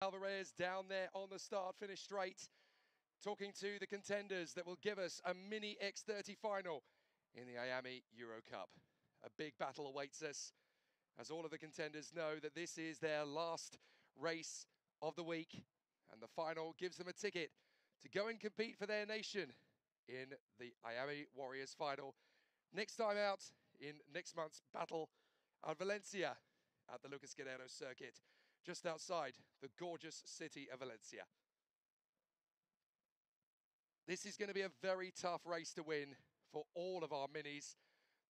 Alvarez down there on the start, finish straight, talking to the contenders that will give us a mini X30 final in the IAME Euro Cup. A big battle awaits us, as all of the contenders know that this is their last race of the week, and the final gives them a ticket to go and compete for their nation in the IAME Warriors final. Next time out in next month's battle at Valencia at the Lucas Guerrero circuit, just outside the gorgeous city of Valencia. This is going to be a very tough race to win for all of our minis.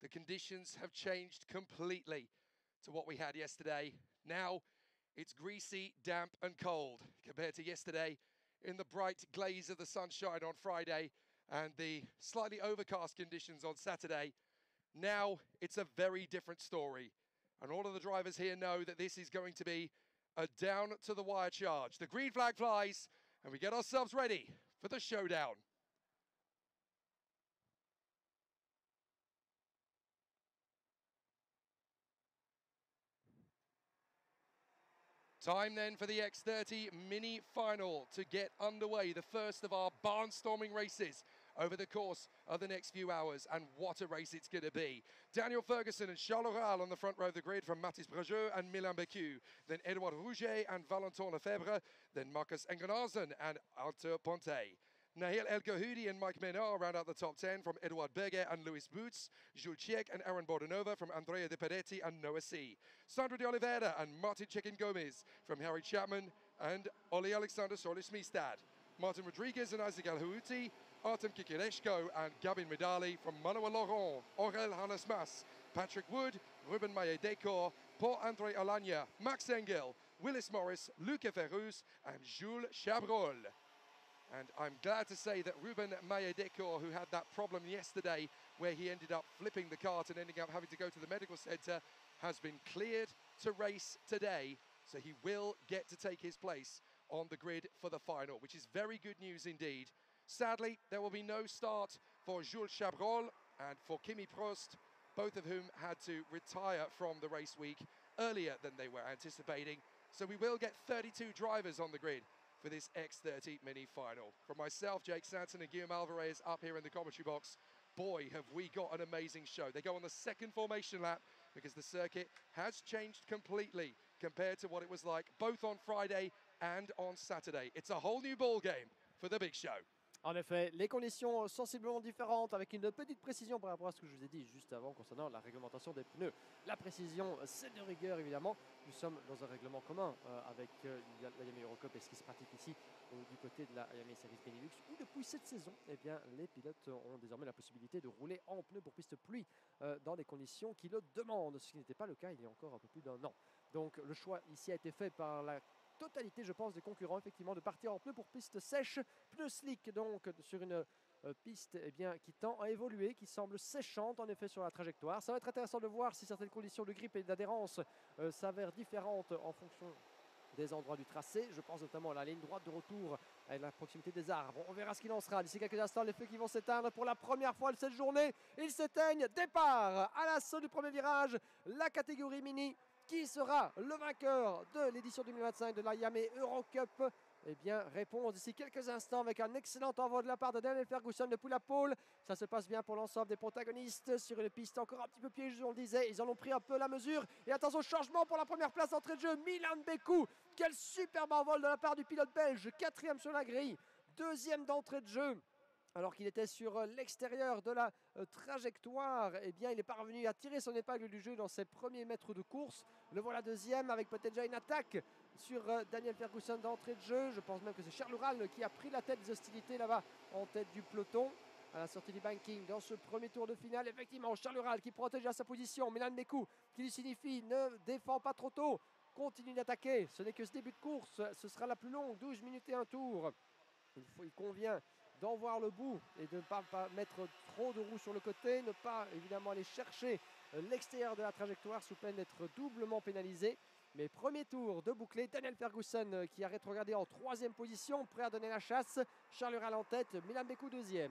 The conditions have changed completely to what we had yesterday. Now it's greasy, damp and cold compared to yesterday in the bright glaze of the sunshine on Friday and the slightly overcast conditions on Saturday. Now it's a very different story. And all of the drivers here know that this is going to be a down-to-the-wire charge. The green flag flies, and we get ourselves ready for the showdown. Time then for the X30 mini final to get underway, the first of our barnstorming races over the course of the next few hours, and what a race it's going to be. Daniel Ferguson and Charles Oral on the front row of the grid from Mathis Brejeux and Milan Bécu, then Edouard Rouget and Valentin Lefebvre, then Marcus Engenhazen and Arthur Ponte. Nahil El Gahoudi and Mike Menard round out the top 10 from Edouard Berger and Luis Boots, Jules Tchek and Aaron Bordenova from Andrea De Peretti and Noah C. Sandro de Oliveira and Martin Chekin Gomez from Harry Chapman and Oli Alexander Solis-Mistad. Martin Rodriguez and Isaac Al-Houti, Artem Kikireshko and Gabin Medali from Manuel Laurent, Aurel Hannes-Mas, Patrick Wood, Ruben Maillet-Decor, Paul-André Alagna, Max Engel, Willis Morris, Luc Ferrus and Jules Chabrol. And I'm glad to say that Ruben Maillet-Decor, who had that problem yesterday where he ended up flipping the cart and ending up having to go to the medical centre, has been cleared to race today. So he will get to take his place on the grid for the final, which is very good news indeed. Sadly, there will be no start for Jules Chabrol and for Kimi Prost, both of whom had to retire from the race week earlier than they were anticipating. So we will get 32 drivers on the grid for this X30 mini final. From myself, Jake Sanson and Guillaume Alvarez up here in the commentary box, boy, have we got an amazing show. They go on the second formation lap because the circuit has changed completely compared to what it was like both on Friday and on Saturday. It's a whole new ball game for the big show. En effet, les conditions sensiblement différentes avec une petite précision par rapport à ce que je vous ai dit juste avant concernant la réglementation des pneus. La précision, c'est de rigueur évidemment. Nous sommes dans un règlement commun avec l'IAME Eurocup et ce qui se pratique ici du côté de la IAME Series Benelux, où depuis cette saison, eh bien, les pilotes ont désormais la possibilité de rouler en pneus pour piste pluie dans des conditions qui le demandent, ce qui n'était pas le cas il y a encore un peu plus d'un an. Donc le choix ici a été fait par la totalité, je pense, des concurrents, effectivement, de partir en pneus pour piste sèche, pneus slick, donc sur une piste eh bien, qui tend à évoluer, qui semble séchante en effet sur la trajectoire. Ça va être intéressant de voir si certaines conditions de grippe et d'adhérence s'avèrent différentes en fonction des endroits du tracé. Je pense notamment à la ligne droite de retour à la proximité des arbres. On verra ce qu'il en sera. D'ici quelques instants, les feux qui vont s'éteindre pour la première fois de cette journée. Ils s'éteignent. Départ à l'assaut du premier virage, la catégorie mini. Qui sera le vainqueur de l'édition 2025 de la IAME Eurocup? Eh bien, réponse d'ici quelques instants avec un excellent envoi de la part de Daniel Ferguson depuis la pole. Ça se passe bien pour l'ensemble des protagonistes sur une piste encore un petit peu piégeuse, on le disait. Ils en ont pris un peu la mesure. Et attention, changement pour la première place d'entrée de jeu. Milan Bécu. Quel superbe envol de la part du pilote belge. 4e sur la grille. 2e d'entrée de jeu. Alors qu'il était sur l'extérieur de la trajectoire, eh bien, il est parvenu à tirer son épingle du jeu dans ses premiers mètres de course. Le voilà deuxième avec peut-être déjà une attaque sur Daniel Ferguson d'entrée de jeu. Je pense même que c'est Charles Oral qui a pris la tête des hostilités là-bas en tête du peloton. À la sortie du banking dans ce premier tour de finale, effectivement, Charles Oral qui protège à sa position. Milan Bécu qui lui signifie ne défend pas trop tôt, continue d'attaquer. Ce n'est que ce début de course, ce sera la plus longue, 12 minutes et un tour. Il convient d'en voir le bout et de ne pas mettre trop de roues sur le côté, ne pas évidemment aller chercher l'extérieur de la trajectoire sous peine d'être doublement pénalisé. Mais premier tour de boucler, Daniel Ferguson qui a rétrogradé en 3e position, prêt à donner la chasse. Charles Oral en tête, Milan Bécu 2e.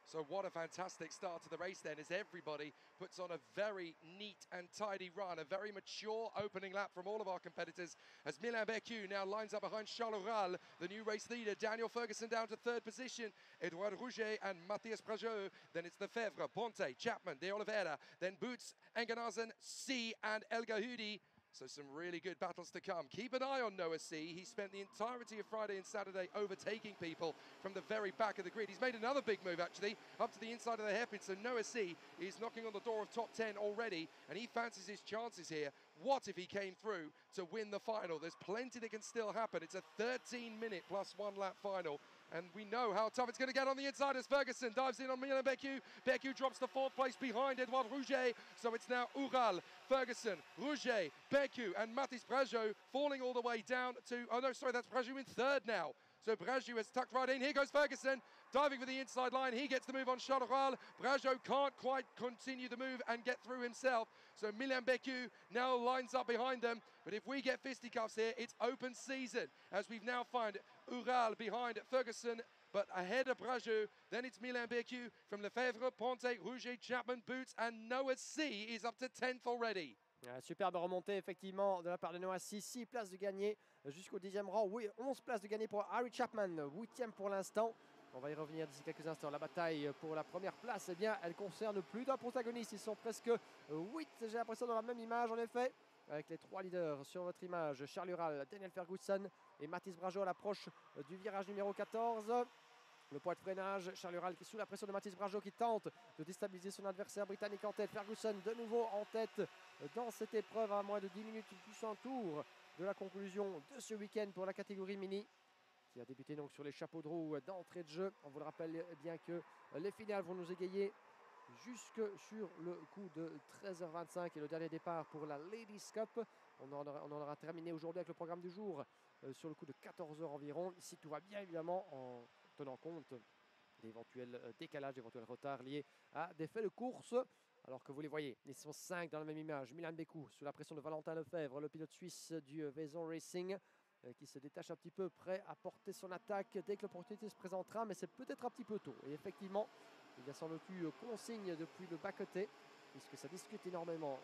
So what a fantastic start to the race then, as everybody puts on a very neat and tidy run, a very mature opening lap from all of our competitors, as Milan Beccu now lines up behind Charles Oral, the new race leader. Daniel Ferguson down to third position, Edouard Rouget and Matthias Brajeux. Then it's Lefebvre, Ponte, Chapman, De Oliveira, then Boots, Engenhazen, C and El Gahudi. So some really good battles to come. Keep an eye on Noah C. He spent the entirety of Friday and Saturday overtaking people from the very back of the grid. He's made another big move, actually, up to the inside of the hairpin. So Noah C is knocking on the door of top 10 already, and he fancies his chances here. What if he came through to win the final? There's plenty that can still happen. It's a 13-minute plus 1 lap final. And we know how tough it's going to get on the inside as Ferguson dives in on Milan Beccu. Beccu drops to 4th place behind Edouard Rouget. So it's now Ural, Ferguson, Rouget, Beccu and Mathis Brajeux falling all the way down to... Oh, no, sorry, that's Brajeux in 3rd now. So Brajeux has tucked right in. Here goes Ferguson, diving for the inside line. He gets the move on Charles Oral. Brajeux can't quite continue the move and get through himself. So Milan Beccu now lines up behind them. But if we get fisticuffs here, it's open season, as we've now found Ural behind Ferguson, but ahead of Brajeux. Then it's Milan Beccu from Lefebvre, Ponte, Rouget, Chapman, Boots, and Noah C is up to 10th already. Superbe remontée effectivement de la part de Noah C. 6 places de gagné jusqu'au 10e rang. Oui, 11 places de gagné pour Harry Chapman, 8e pour l'instant. On va y revenir d'ici quelques instants. La bataille pour la première place, eh bien, elle concerne plus d'un protagoniste. Ils sont presque 8, j'ai l'impression, dans la même image en effet. Avec les 3 leaders sur votre image, Charles Ural, Daniel Ferguson et Mathis Brajeux à l'approche du virage numéro 14. Le poids de freinage, Charles Ural qui est sous la pression de Mathis Brajeux qui tente de déstabiliser son adversaire britannique en tête. Ferguson de nouveau en tête dans cette épreuve à moins de 10 minutes plus un tour de la conclusion de ce week-end pour la catégorie mini, qui a débuté donc sur les chapeaux de roue d'entrée de jeu. On vous le rappelle bien que les finales vont nous égayer jusque sur le coup de 13h25 et le dernier départ pour la Ladies Cup. On en aura terminé aujourd'hui avec le programme du jour sur le coup de 14h environ. Si tout va bien évidemment, en tenant compte d'éventuels décalages, d'éventuels retards liés à des faits de course. Alors que vous les voyez, ils sont 5 dans la même image. Milan Beccu sous la pression de Valentin Lefebvre, le pilote suisse du Vaison Racing, qui se détache un petit peu, prêt à porter son attaque dès que l'opportunité se présentera, mais c'est peut-être un petit peu tôt. Et effectivement, il y a sans doute eu consigne depuis le bas-côté, puisque ça discute énormément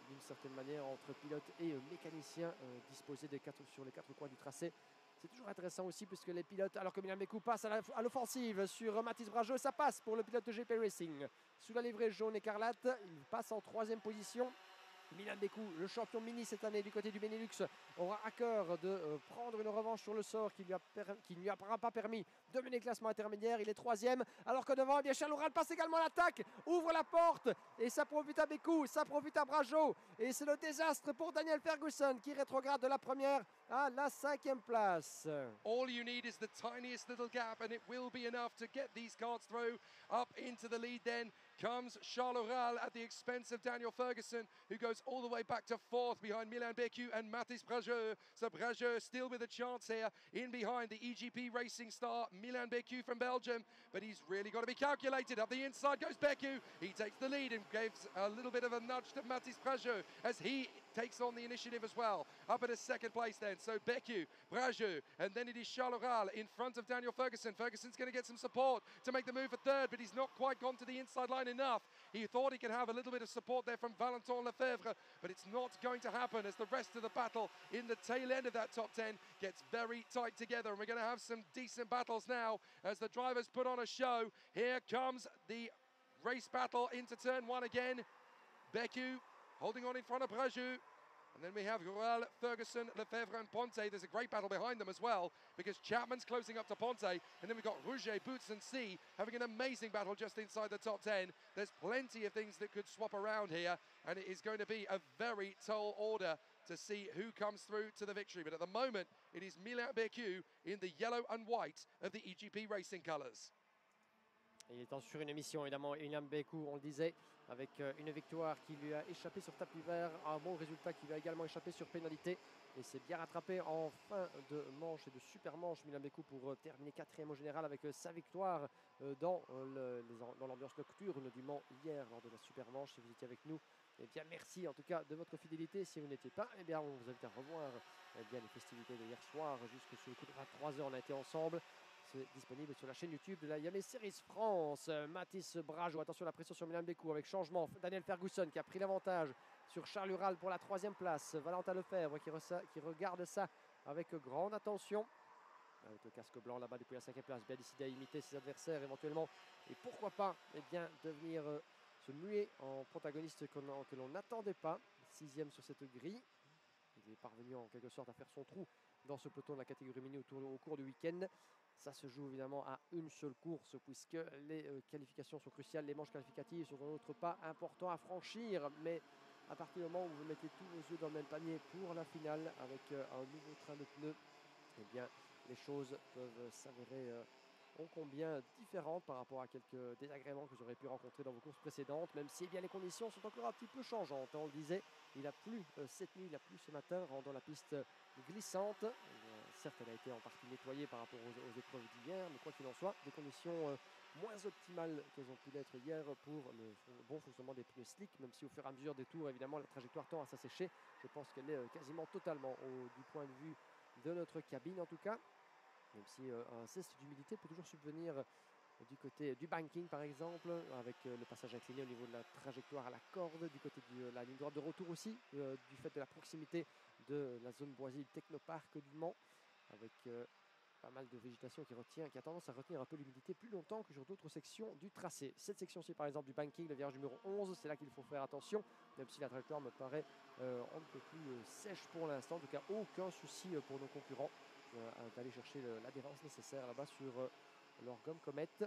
d'une certaine manière entre pilotes et mécaniciens disposés sur les 4 coins du tracé. C'est toujours intéressant aussi puisque les pilotes, alors que Milan Beccu passe à l'offensive sur Mathis Brajeux, ça passe pour le pilote de GP Racing. Sous la livrée jaune écarlate, il passe en 3e position. Milan Beccu, le champion mini cette année du côté du Benelux, aura à cœur de prendre une revanche sur le sort qui ne lui aura pas permis de mener le classement intermédiaire. Il est 3e, alors que devant, eh bien, Charles Oral passe également l'attaque, ouvre la porte, et ça profite à Beccu, ça profite à Brajeux. Et c'est le désastre pour Daniel Ferguson qui rétrograde de la première à la 5e place. All you need is the tiniest little gap and it will be enough to get these cards through. Up into the lead then comes Charles Oral at the expense of Daniel Ferguson, who goes all the way back to 4th behind Milan Beccu and Mathis Brajeux. So Brajeux still with a chance here in behind the EGP Racing star Milan Beccu from Belgium, but he's really got to be calculated. Up the inside goes Beccu. He takes the lead and gives a little bit of a nudge to Mathis Brajeux as he takes on the initiative as well. Up at a 2nd place then. So Beccu, Brajeux, and then it is Charles Oral in front of Daniel Ferguson. Ferguson's going to get some support to make the move for 3rd, but he's not quite gone to the inside line enough. He thought he could have a little bit of support there from Valentin Lefebvre, but it's not going to happen as the rest of the battle in the tail end of that top 10 gets very tight together. And we're going to have some decent battles now as the drivers put on a show. Here comes the race battle into turn 1 again. Beccu holding on in front of Brajeux. And then we have Oral, Ferguson, Lefebvre and Ponte. There's a great battle behind them as well because Chapman's closing up to Ponte. And then we've got Rouget, Boots and C having an amazing battle just inside the top 10. There's plenty of things that could swap around here. And it is going to be a very tall order to see who comes through to the victory. But at the moment, it is Milan Beccu in the yellow and white of the EGP Racing colours. Il est sur une mission évidemment, Milan Beccu, on le disait, avec une victoire qui lui a échappé sur tapis vert, un bon résultat qui lui a également échappé sur pénalité. Et c'est bien rattrapé en fin de manche et de super manche Milan Beccu pour terminer 4e au général avec sa victoire dans l'ambiance nocturne du Mans hier lors de la super manche. Si vous étiez avec nous, eh bien merci en tout cas de votre fidélité. Si vous n'étiez pas, eh bien on vous invite à revoir bien les festivités de hier soir jusque sur le coup de 23h. On a été ensemble. C'est disponible sur la chaîne YouTube de la Yamé Series France. Mathis Brageaud, attention la pression sur Milan Bécou avec changement. Daniel Ferguson qui a pris l'avantage sur Charles Ural pour la 3e place. Valentin Lefebvre qui regarde ça avec grande attention. Avec le casque blanc là-bas depuis la 5e place, bien décidé à imiter ses adversaires éventuellement. Et pourquoi pas devenir se muer en protagoniste que l'on n'attendait pas. 6e sur cette grille. Il est parvenu en quelque sorte à faire son trou dans ce peloton de la catégorie mini au cours du week-end. Ça se joue évidemment à une seule course puisque les qualifications sont cruciales. Les manches qualificatives sont un autre pas important à franchir. Mais à partir du moment où vous mettez tous vos œufs dans le même panier pour la finale avec un nouveau train de pneus, eh bien les choses peuvent s'avérer ô combien différentes par rapport à quelques désagréments que vous aurez pu rencontrer dans vos courses précédentes, même si les conditions sont encore un petit peu changeantes. On le disait, il a plu cette nuit, il a plu ce matin, rendant la piste glissante. Certes, elle a été en partie nettoyée par rapport aux épreuves d'hier, mais quoi qu'il en soit, des conditions moins optimales qu'elles ont pu l'être hier pour le bon fonctionnement des pneus slick, même si au fur et à mesure des tours, évidemment, la trajectoire tend à s'assécher. Je pense qu'elle est quasiment totalement du point de vue de notre cabine en tout cas, même si un zeste d'humidité peut toujours subvenir du côté du banking par exemple, avec le passage incliné au niveau de la trajectoire à la corde, du côté de la ligne droite de retour aussi, du fait de la proximité de la zone boisée du Technoparc du Mans, avec pas mal de végétation qui a tendance à retenir un peu l'humidité plus longtemps que sur d'autres sections du tracé. Cette section-ci par exemple du banking, le virage numéro 11, c'est là qu'il faut faire attention, même si la trajectoire me paraît un peu plus sèche pour l'instant. En tout cas, aucun souci pour nos concurrents d'aller chercher l'adhérence nécessaire là-bas sur leur gomme comète.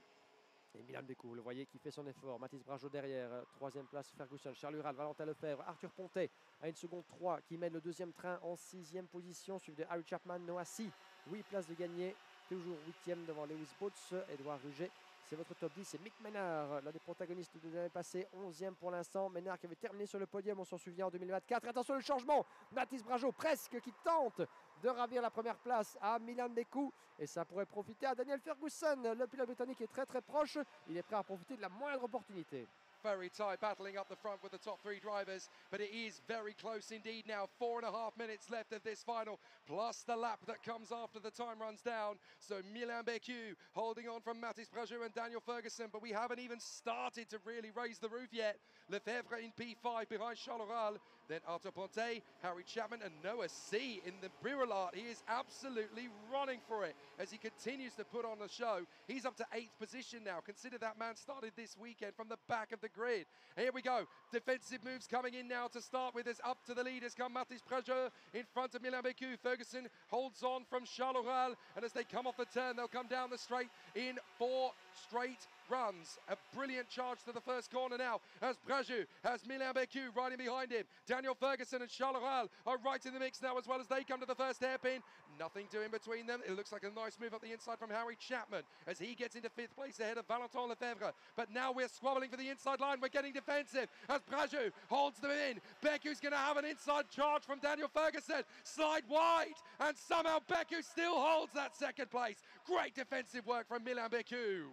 Et Milan Bécou, vous le voyez, qui fait son effort. Mathis Brageaud derrière, 3e place Ferguson, Charles Ural, Valentin Lefebvre, Arthur Pontet à 1 seconde 3 qui mène le 2e train en 6e position, suivi de Harry Chapman, Noah Si, 8 places de gagné, toujours 8e devant Lewis Botts, Edouard Ruget. C'est votre top 10, c'est Mick Menard, l'un des protagonistes de l'année passée, 11e pour l'instant. Menard qui avait terminé sur le podium, on s'en souvient, en 2024. Attention le changement, Mathis Brageaud presque qui tente de ravir la première place à Milan Bécou. Et ça pourrait profiter à Daniel Ferguson. Le pilote britannique est très très proche, il est prêt à profiter de la moindre opportunité. Very tight, battling up the front with the top 3 drivers, but it is very close indeed now. 4.5 minutes left of this final, plus the lap that comes after the time runs down. So Milan Bécou holding on from Mathis Brageaud and Daniel Ferguson, but we haven't even started to really raise the roof yet. Lefebvre in P5 behind Charles Ural, then Arthur Pontet, Harry Chapman and Noah Si in the Briolard. He is absolutely running for it as he continues to put on the show. He's up to 8th position now. Consider that man started this weekend from the back of the grid. Here we go. Defensive moves coming in now to start with. As up to the lead has come Mathis Brageaud in front of Milan Bécou. Ferguson holds on from Charles Ural, and as they come off the turn, they'll come down the straight in 4 straight runs. A brilliant charge to the first corner now as Brageaud has Milan Bécou riding behind him. Daniel Ferguson and Charles Ural are right in the mix now as well as they come to the first hairpin. Nothing doing between them. It looks like a nice move up the inside from Harry Chapman as he gets into 5th place ahead of Valentin Lefebvre. But now we're squabbling for the inside line. We're getting defensive as Brageaud holds them in. Bécou's going to have an inside charge from Daniel Ferguson. Slide wide and somehow Bécou still holds that 2nd place. Great defensive work from Milan Bécou.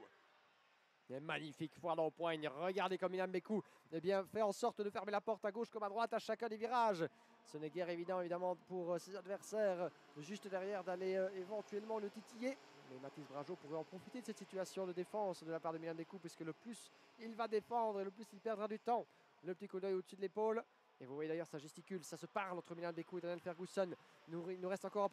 Magnifique foire dans le poigne. Regardez comme Milan Bécou fait en sorte de fermer la porte à gauche comme à droite à chacun des virages. Ce n'est guère évidemment pour ses adversaires juste derrière d'aller éventuellement le titiller. Mais Mathis Brageaud pourrait en profiter de cette situation de défense de la part de Milan Bécou, puisque le plus il va défendre et le plus il perdra du temps. Le petit coup d'œil au-dessus de l'épaule. Et vous voyez d'ailleurs, ça gesticule, ça se parle entre Milan Bécou et Daniel Ferguson. Il nous reste encore un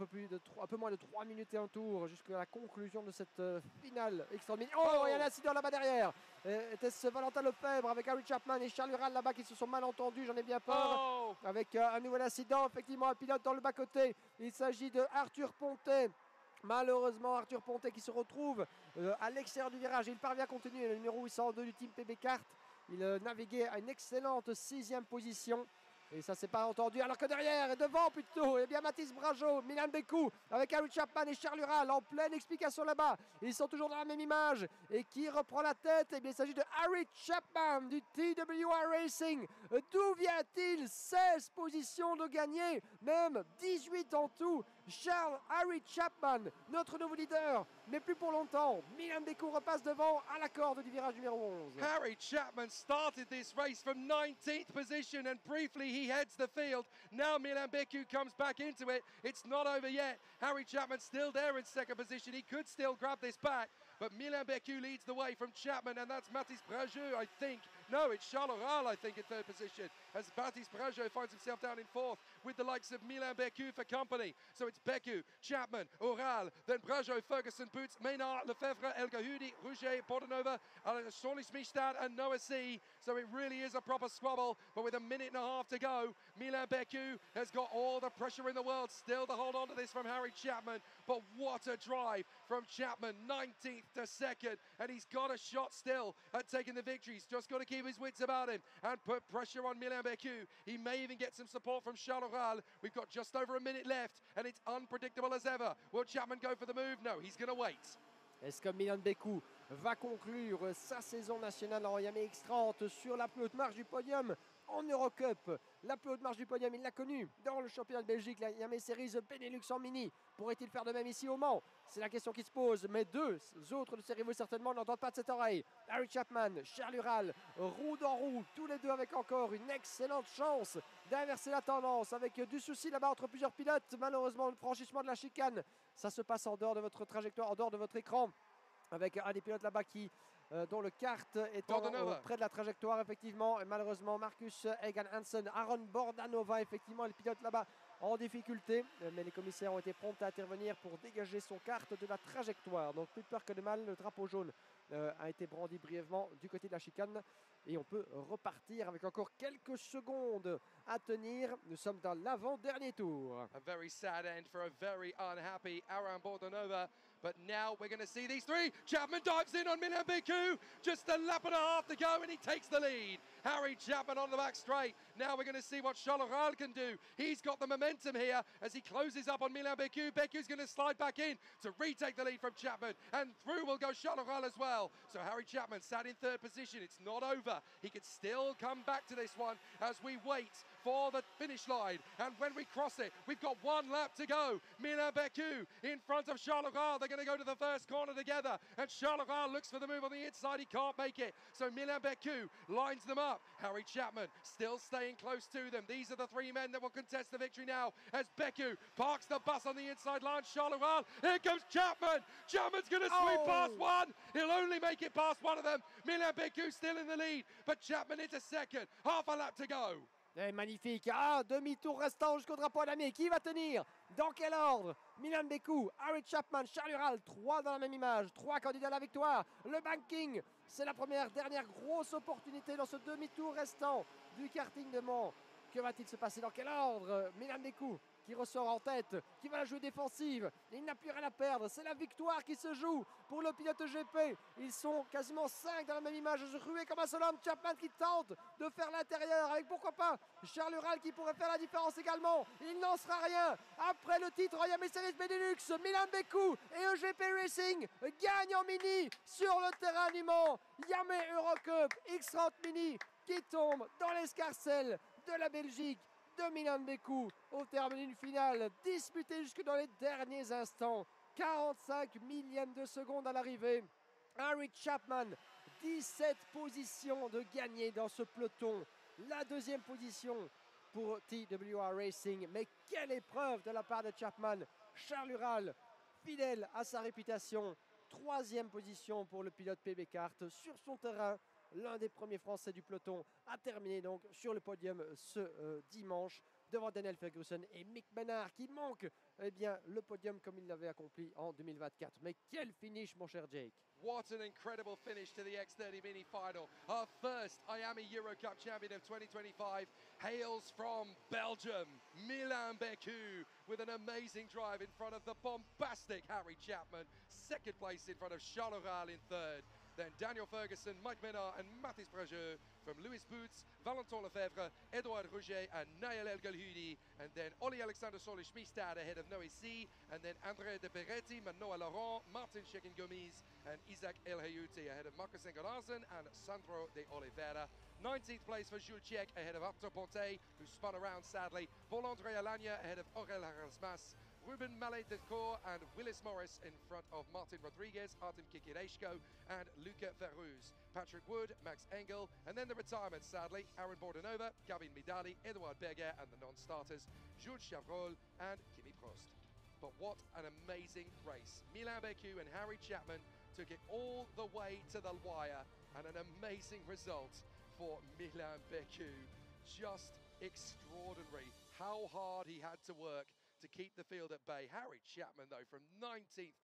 peu moins de 3 minutes et un tour jusqu'à la conclusion de cette finale extraordinaire. Oh, il y a un incident là-bas derrière. Était-ce Valentin Lefebvre avec Harry Chapman et Charles Ural là-bas qui se sont mal entendus, j'en ai bien peur. Avec un nouvel incident, effectivement, un pilote dans le bas-côté. Il s'agit de Arthur Pontet. Malheureusement, Arthur Pontet qui se retrouve à l'extérieur du virage. Il parvient à continuer, le numéro 802 du team PB Kart. Il naviguait à une excellente 6e position. Et ça s'est pas entendu. Alors que derrière, et devant plutôt, bien Mathis Brageaud, Milan Bécou avec Harry Chapman et Charles Ural en pleine explication là-bas. Ils sont toujours dans la même image. Et qui reprend la tête? Il s'agit de Harry Chapman du TWR Racing. D'où vient-il? 16 positions de gagné, même 18 en tout. Charles Harry Chapman, notre nouveau leader, mais plus pour longtemps. Milan Beku repasse devant à la corde du virage numéro 11. Harry Chapman started this race from 19th position and briefly he heads the field. Now Milan Beku comes back into it. It's not over yet. Harry Chapman still there in second position. He could still grab this back. But Milan Beku leads the way from Chapman, and that's Mathis Brajeux, I think. No, it's Charles Oral, I think, in third position, as Mathis Brajeux finds himself down in fourth with the likes of Milan Beku for company. So it's Beku, Chapman, Oral, then Brajeux, Ferguson, Boots, Maynard, Lefebvre, El Gahudi, Rouget, Bordenova, Solis Mistad, and Noah C. So it really is a proper squabble, but with a minute and a half to go, Milan Beku has got all the pressure in the world still to hold on to this from Harry Chapman. But what a drive from Chapman, 19th to second, and he's got a shot still at taking the victory. He's just got to keep his wits about him and put pressure on Milan Beku. He may even get some support from Charles Oral. We've got just over a minute left, and it's unpredictable as ever. Will Chapman go for the move? No, he's going to wait. Est-ce que Milan Beku va conclure sa saison nationale en Yamaha X30 sur la plus haute marche du podium en Eurocup? La plus haute marche du podium, il l'a connue dans le championnat de Belgique, la Yamaha Series Benelux en mini. Pourrait-il faire de même ici au Mans? C'est la question qui se pose, mais deux autres de ses rivaux certainement n'entendent pas de cette oreille. Harry Chapman, Charles Ural, roue dans roue, tous les deux avec encore une excellente chance d'inverser la tendance, avec du souci là-bas entre plusieurs pilotes. Malheureusement, le franchissement de la chicane, ça se passe en dehors de votre trajectoire, en dehors de votre écran, avec un des pilotes là-bas dont le kart est près de la trajectoire, effectivement. Et malheureusement, Marcus Egan Hansen, Aaron Bordanova, effectivement, le pilote là-bas en difficulté. Mais les commissaires ont été prompts à intervenir pour dégager son kart de la trajectoire. Donc, plus de peur que de mal, le drapeau jaune a été brandi brièvement du côté de la chicane. Et on peut repartir avec encore quelques secondes à tenir. Nous sommes dans l'avant-dernier tour. A very sad end for a very unhappy Aaron Bordanova. But now we're going to see these three. Chapman dives in on Milan Beku. Just a lap and a half to go, and he takes the lead. Harry Chapman on the back straight. Now we're going to see what Charles Oral can do. He's got the momentum here as he closes up on Milan Beku. Beku's going to slide back in to retake the lead from Chapman. And through will go Charles Oral as well. So Harry Chapman sat in third position. It's not over. He could still come back to this one as we wait for the finish line. And when we cross it, we've got one lap to go. Milan Beku in front of Charles Oral. They're going to go to the first corner together. And Charles Oral looks for the move on the inside. He can't make it. So Milan Beku lines them up. Harry Chapman still staying close to them. These are the three men that will contest the victory now as Beku parks the bus on the inside line. Charles Oral, here comes Chapman. Chapman's going to sweep past one. He'll only make it past one of them. Milan Beku still in the lead, but Chapman into second. Half a lap to go. Et magnifique. Ah, demi-tour restant jusqu'au drapeau à damier. Qui va tenir? Dans quel ordre? Milan Beku, Harry Chapman, Charles Ural, trois dans la même image, trois candidats à la victoire. Le banking, c'est la dernière grosse opportunité dans ce demi-tour restant du karting de Mans. Que va-t-il se passer? Dans quel ordre? Milan Beku qui ressort en tête, qui va la jouer défensive. Il n'a plus rien à perdre. C'est la victoire qui se joue pour le pilote GP. Ils sont quasiment 5 dans la même image, rué comme un seul homme. Chapman qui tente de faire l'intérieur avec pourquoi pas Charles Ural qui pourrait faire la différence également. Il n'en sera rien. Après le titre Yamaha Series Benelux, Milan Beku et EGP Racing gagnent en mini sur le terrain du Mans. Yamaha Eurocup X30 Mini qui tombe dans l'escarcelle de la Belgique de Milan Beku au terme d'une finale disputée jusque dans les derniers instants. 45 millièmes de seconde à l'arrivée. Harry Chapman, 17 positions de gagné dans ce peloton. La deuxième position pour TWR Racing. Mais quelle épreuve de la part de Chapman. Charles Ural, fidèle à sa réputation. Troisième position pour le pilote PB Kart sur son terrain. L'un des premiers Français du peloton a terminé donc sur le podium ce dimanche devant Daniel Ferguson et Mick Menard qui manque le podium comme il l'avait accompli en 2024. Mais quel finish mon cher Jake! What an incredible finish to the X30 Mini Final. Our first IAME Eurocup champion of 2025 hails from Belgium, Milan Beku, with an amazing drive in front of the bombastic Harry Chapman. Second place in front of Charles Oral in third. Then Daniel Ferguson, Mike Menard and Mathis Brajeux from Louis Boots, Valentin Lefebvre, Edouard Rouget and Naël El Galhoudi. And then Oli Alexander Solis-Mistad ahead of Noé C. And then André De Peretti, Manoa Laurent, Martin Shekin-Gomis and Isaac El Hayouti ahead of Marcus Engelharsen and Sandro de Oliveira. 19th place for Jules Tchek ahead of Arthur Ponte, who spun around sadly. Paul-André Alagna ahead of Aurel Harasmas. Ruben Mallet-Decour and Willis Morris in front of Martin Rodriguez, Artem Kikireshko and Luca Verrouz. Patrick Wood, Max Engel, and then the retirements, sadly, Aaron Bordenova, Gavin Midali, Edouard Berger, and the non-starters, Jules Chavrol and Kimi Prost. But what an amazing race. Milan Becu and Harry Chapman took it all the way to the wire, and an amazing result for Milan Becu. Just extraordinary how hard he had to work to keep the field at bay. Harry Chapman, though, from 19th